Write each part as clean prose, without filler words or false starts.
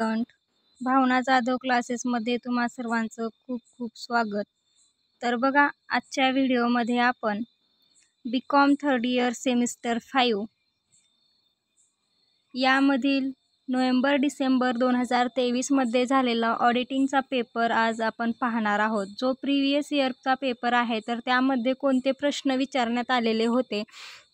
भावना जाधव क्लासेसमध्ये तुम्हा सर्वांचं खूप खूप स्वागत. तर बघा, आजच्या व्हिडिओमध्ये आपण BCom थर्ड इयर सेमिस्टर 5 यामधील नोव्हेंबर-डिसेंबर 2023 झालेला ऑडिटिंगचा पेपर आज आपण पाहणार आहोत. जो प्रिव्हियस इयरचा पेपर आहे तर त्यामध्ये कोणते प्रश्न विचारण्यात आलेले होते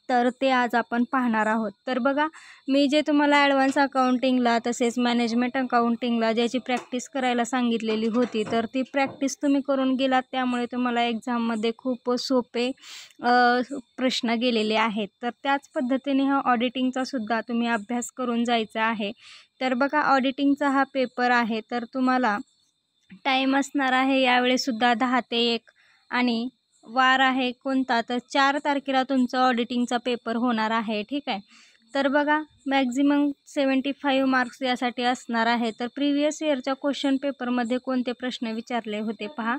तर ते आज आपण पाहणार आहोत. तर बघा, मी जे तुम्हाला ॲडव्हान्स अकाउंटिंगला तसेच मॅनेजमेंट अकाउंटिंगला ज्याची प्रॅक्टिस करायला सांगितलेली होती तर ती प्रॅक्टिस तुम्ही करून गेलात, त्यामुळे तुम्हाला एक्झाममध्ये खूप सोपे प्रश्न गेलेले आहेत. तर त्याच पद्धतीने हा ऑडिटिंगचा सुद्धा तुम्ही अभ्यास करून जायचा आहे. तर बघा, ऑडिटिंगचा हा पेपर आहे तर तुम्हाला टाईम असणार आहे यावेळेसुद्धा 10 ते 1 आणि वार आहे कोणता तर 4 तारखेला तुमचं ऑडिटिंगचा पेपर होणार आहे. ठीक आहे. तर बघा, मॅक्झिमम 75 मार्क्स यासाठी असणार आहे. तर प्रिव्हियस इयरच्या क्वेश्चन पेपरमध्ये कोणते प्रश्न विचारले होते पहा.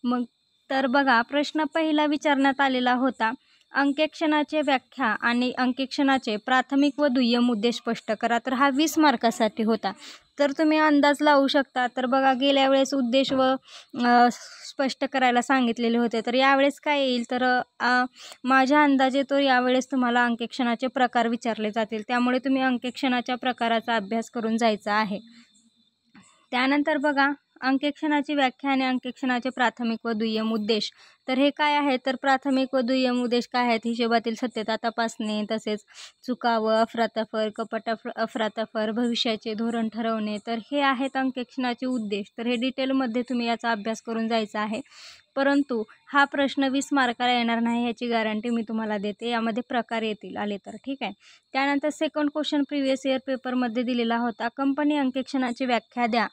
मग तर बघा, प्रश्न पहिला विचारण्यात आलेला होता, अंकेक्षणाचे व्याख्या आणि अंकेक्षणाचे प्राथमिक व दुय्यम उद्देश स्पष्ट करा. तर हा 20 मार्कासाठी होता. तर तुम्ही अंदाज लावू शकता. तर बघा, गेल्या वेळेस उद्देश व स्पष्ट करायला सांगितलेले होते. तर यावेळेस काय येईल तर माझ्या अंदाजे तो यावेळेस तुम्हाला अंकेक्षणाचे प्रकार विचारले जातील. त्यामुळे तुम्ही अंकेक्षणाच्या प्रकाराचा अभ्यास करून जायचा आहे. त्यानंतर बघा, अंकेक्षणाची व्याख्या आणि अंकेक्षणाचे प्राथमिक व दुय्यम उद्देश. तर हे काय आहे तर प्राथमिक व दुय्यम उद्देश काय आहेत, हिशोबातील सत्यता तपासणे, तसेच चुका व अफरातफर, कपट अफरातफर, भविष्याचे धोरण ठरवणे. तर हे आहेत अंकेक्षणाचे उद्देश. तर हे डिटेलमध्ये तुम्ही याचा अभ्यास करून जायचा आहे. परंतु हा प्रश्न 20 मार्काला येणार नाही याची गॅरंटी मी तुम्हाला देते. यामध्ये प्रकार येतील आले तर. ठीक आहे. त्यानंतर सेकंड क्वेश्चन प्रिव्हियस इयर पेपरमध्ये दिलेला होता, कंपनी अंकेक्षणाची व्याख्या द्या.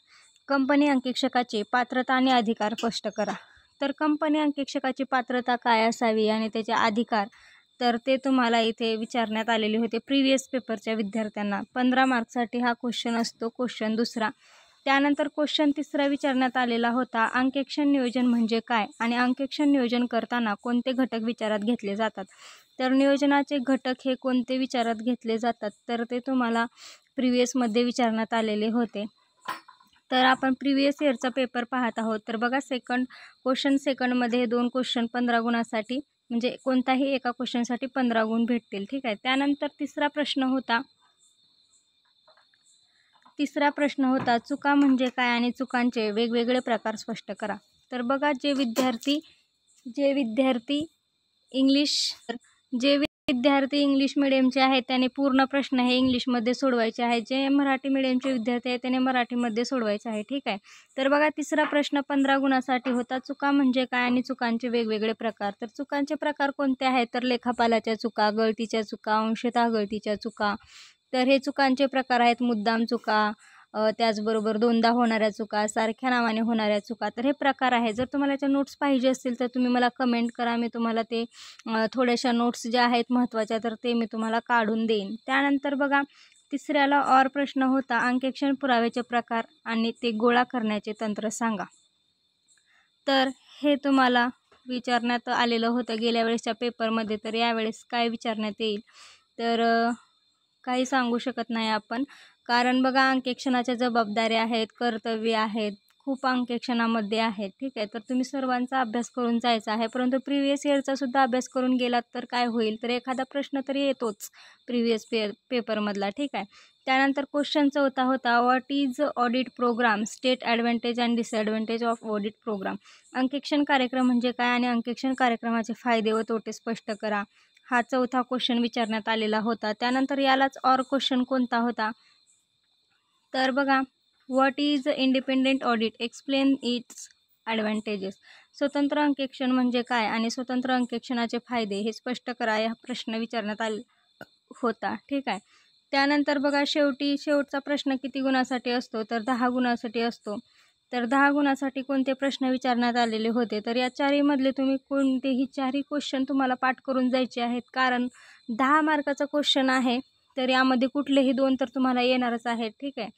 कंपनी अंकेक्षकाची पात्रता आणि अधिकार स्पष्ट करा. तर कंपनी अंकेक्षकाची पात्रता काय असावी आणि त्याचे अधिकार, तर ते तुम्हाला इथे विचारण्यात आलेले होते प्रिव्हियस पेपरच्या विद्यार्थ्यांना. 15 मार्क्ससाठी हा क्वेश्चन असतो, क्वेश्चन दुसरा. त्यानंतर क्वेश्चन तिसरा विचारण्यात आलेला होता, अंकेक्षण नियोजन म्हणजे काय आणि अंकेक्षण नियोजन करताना कोणते घटक विचारात घेतले जातात. तर नियोजनाचे घटक हे कोणते विचारात घेतले जातात तर ते तुम्हाला प्रिव्हियसमध्ये विचारण्यात आलेले होते. तर आपण प्रिव्हियस इयरचा पेपर पाहत आहोत. तर बघा, सेकंडमध्ये हे 2 क्वेश्चन 15 गुणासाठी, म्हणजे कोणताही एका क्वेश्चनसाठी 15 गुण भेटतील. ठीक आहे. त्यानंतर तिसरा प्रश्न होता, चुका म्हणजे काय आणि चुकांचे वेगवेगळे प्रकार स्पष्ट करा. तर बघा, जे विद्यार्थी इंग्लिश मिडियमचे आहेत त्याने पूर्ण प्रश्न हे इंग्लिशमध्ये सोडवायचे आहेत. जे मराठी मिडियमचे विद्यार्थी आहेत त्याने मराठीमध्ये सोडवायचे आहे. ठीक आहे. तर बघा, तिसरा प्रश्न 15 गुणासाठी होता, चुका म्हणजे काय आणि चुकांचे वेगवेगळे प्रकार. तर चुकांचे प्रकार कोणते आहेत तर लेखापालाच्या चुका, गळतीच्या चुका, अंशतः गळतीच्या चुका. तर हे चुकांचे प्रकार आहेत. मुद्दाम चुका, त्याचबरोबर दोनदा होणाऱ्या चुका, सारख्या नावाने होणाऱ्या चुका. तर हे प्रकार आहे. जर तुम्हाला याच्या नोट्स पाहिजे असतील तर तुम्ही मला कमेंट करा. मी तुम्हाला ते थोड्याशा नोट्स ज्या आहेत महत्त्वाच्या तर ते मी तुम्हाला काढून देईन. त्यानंतर बघा, तिसऱ्याला और प्रश्न होता, अंकेक्षण पुराव्याचे प्रकार आणि ते गोळा करण्याचे तंत्र सांगा. तर हे तुम्हाला विचारण्यात आलेलं होतं गेल्या वेळेसच्या पेपरमध्ये. तर यावेळेस काय विचारण्यात येईल तर काही सांगू शकत नाही आपण. कारण बघा, अंकेक्षणाच्या जबाबदाऱ्या आहेत, कर्तव्य आहेत, खूप अंकेक्षणामध्ये आहेत. ठीक आहे. तर तुम्ही सर्वांचा अभ्यास करून जायचा आहे. परंतु प्रिव्हियस इयरचा सुद्धा अभ्यास करून गेलात तर काय होईल तर एखादा प्रश्न तरी येतोच प्रिव्हियस पेपरमधला. ठीक आहे. त्यानंतर क्वेश्चन चौथा होता, what is audit program, state advantage and disadvantage of audit program. अंकेक्षण कार्यक्रम म्हणजे काय आणि अंकेक्षण कार्यक्रमाचे फायदे व तोटे स्पष्ट करा. हा चौथा क्वेश्चन विचारण्यात आलेला होता. त्यानंतर यालाच और क्वेश्चन कोणता होता तर बघा, what is independent audit, explain it's advantages. स्वतंत्र अंकेक्षण म्हणजे काय आणि स्वतंत्र अंकेक्षणाचे फायदे हे स्पष्ट करा. हा प्रश्न विचारण्यात आला होता. ठीक आहे. त्यानंतर बघा, शेवटचा प्रश्न किती गुणासाठी असतो तर 10 गुणासाठी असतो. तर 10 गुणासाठी कोणते प्रश्न विचारण्यात आलेले होते तर या चारीमधले तुम्ही कोणतेही चारही क्वेश्चन तुम्हाला पाठ करून जायचे आहेत. कारण 10 मार्काचा क्वेश्चन आहे तर यामध्ये कुठलेही 2 तर तुम्हाला येणारच आहेत. ठीक आहे.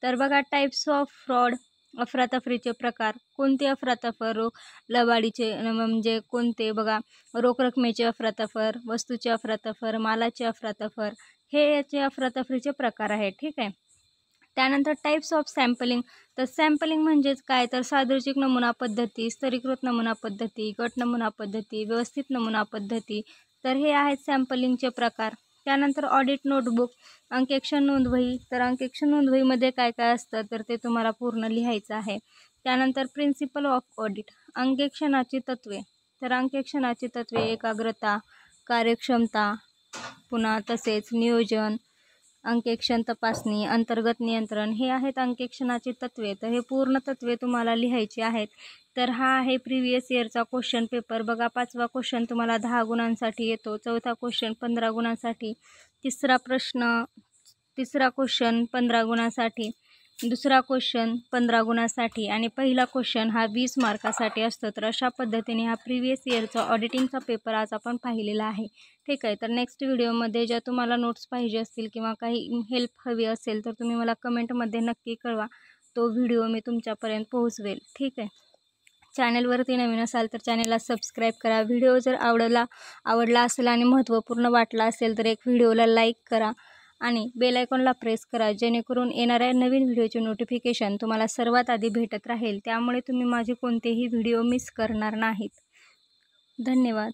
तर बघा, टाईप्स ऑफ फ्रॉड, अफरातफरीचे प्रकार. कोणते अफरातफर, लबाडीचे म्हणजे कोणते बघा, रोख रकमेचे अफरातफर, वस्तूचे अफरातफर, मालाचे अफरातफर. हे याचे अफरातफरीचे प्रकार आहेत. ठीक आहे. त्यानंतर टाईप्स ऑफ सॅम्पलिंग. तर सॅम्पलिंग म्हणजेच काय, तर सादरीकृत नमुना पद्धती, स्तरीकृत नमुना पद्धती, गट नमुना पद्धती, व्यवस्थित नमुना पद्धती. तर हे आहेत सॅम्पलिंगचे प्रकार. त्यानंतर ऑडिट नोटबुक, अंकेक्षण नोंदवही. तर अंकेक्षण नोंदवहीमध्ये काय काय असतं तर ते तुम्हाला पूर्ण लिहायचं आहे. त्यानंतर प्रिन्सिपल ऑफ ऑडिट, अंकेक्षणाची तत्त्वे. तर अंकेक्षणाची तत्त्वे एकाग्रता, कार्यक्षमता, पुन्हा तसेच नियोजन, अंकेक्षण तपासणी, अंतर्गत नियंत्रण हे आहेत अंकेक्षणाची तत्त्वे. तर हे पूर्ण तत्त्वे तुम्हाला लिहायची आहेत. तर हा आहे प्रिव्हियस इयरचा क्वेश्चन पेपर. बघा, 5वा क्वेश्चन तुम्हाला 10 गुणांसाठी येतो, 4था क्वेश्चन 15 गुणांसाठी, तिसरा क्वेश्चन 15 गुणांसाठी, दुसरा क्वेश्चन 15 गुणांसाठी आणि पहिला क्वेश्चन हा 20 मार्कासाठी असतो. तर अशा पद्धतीने हा प्रिव्हियस इयरचा ऑडिटिंगचा पेपर आज आपण पाहिलेला आहे. ठीक आहे. तर नेक्स्ट व्हिडिओमध्ये ज्या तुम्हाला नोट्स पाहिजे असतील किंवा काही हेल्प हवी असेल तर तुम्ही मला कमेंटमध्ये नक्की कळवा. तो व्हिडिओ मी तुमच्यापर्यंत पोहोचवेल. ठीक आहे. चॅनलवरती नवीन असाल तर चॅनलला सबस्क्राईब करा. व्हिडिओ जर आवडला असेल आणि महत्त्वपूर्ण वाटला असेल तर एक व्हिडिओला लाईक करा आणि बेल आयकॉनला प्रेस करा, जेणेकरून येणाऱ्या नवीन व्हिडिओचे नोटिफिकेशन तुम्हाला सर्वात आधी भेटत राहील. त्यामुळे तुम्ही माझे कोणतेही व्हिडिओ मिस करणार नाहीत. धन्यवाद.